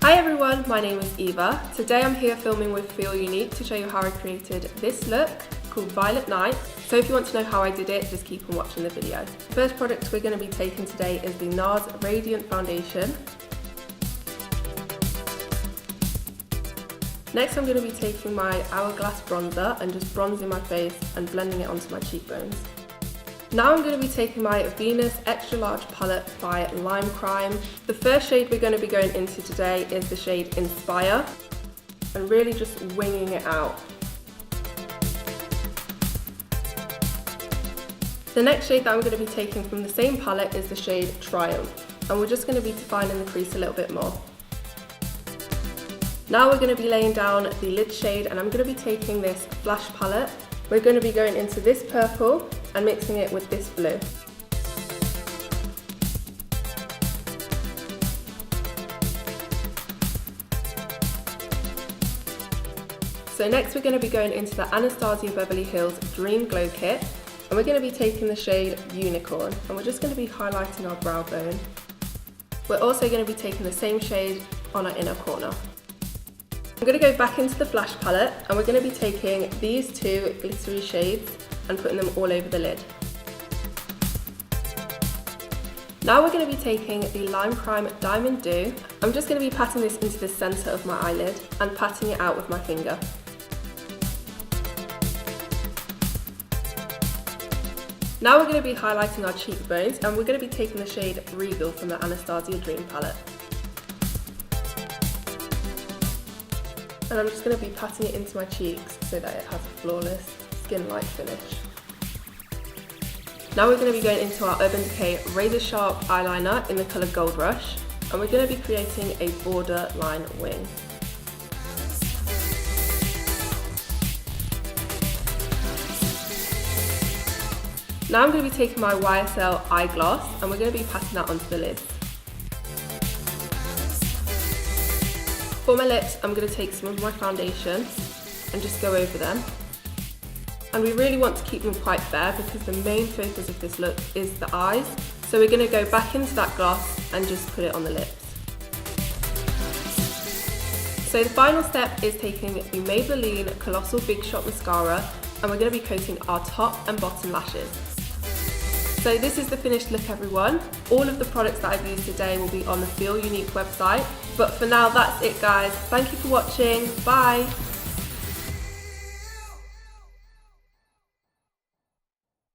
Hi everyone, my name is Eva. Today I'm here filming with Feelunique to show you how I created this look called Violet Night. So if you want to know how I did it, just keep on watching the video. The first product we're going to be taking today is the NARS Radiant Foundation. Next I'm going to be taking my Hourglass bronzer and just bronzing my face and blending it onto my cheekbones. Now I'm going to be taking my Venus Extra Large palette by Lime Crime. The first shade we're going to be going into today is the shade Inspire, and really just winging it out. The next shade that I'm going to be taking from the same palette is the shade Triumph, and we're just going to be defining the crease a little bit more. Now we're going to be laying down the lid shade, and I'm going to be taking this Flash palette. We're going to be going into this purple and mixing it with this blue. So next we're going to be going into the Anastasia Beverly Hills Dream Glow Kit, and we're going to be taking the shade Unicorn, and we're just going to be highlighting our brow bone. We're also going to be taking the same shade on our inner corner. I'm going to go back into the Flash palette, and we're going to be taking these two glittery shades and putting them all over the lid. Now we're going to be taking the Lime Crime Diamond Dew. I'm just going to be patting this into the centre of my eyelid and patting it out with my finger. Now we're going to be highlighting our cheekbones, and we're going to be taking the shade Regal from the Anastasia Dream palette. And I'm just going to be patting it into my cheeks so that it has a flawless skin-like finish. Now we're going to be going into our Urban Decay Razor Sharp eyeliner in the colour Gold Rush, and we're going to be creating a borderline wing. Now I'm going to be taking my YSL eyeglass, and we're going to be patting that onto the lids. For my lips, I'm going to take some of my foundation and just go over them. And we really want to keep them quite bare because the main focus of this look is the eyes. So we're going to go back into that gloss and just put it on the lips. So the final step is taking the Maybelline Colossal Big Shot Mascara, and we're going to be coating our top and bottom lashes. So this is the finished look, everyone. All of the products that I've used today will be on the Feelunique website. But for now, that's it, guys. Thank you for watching. Bye.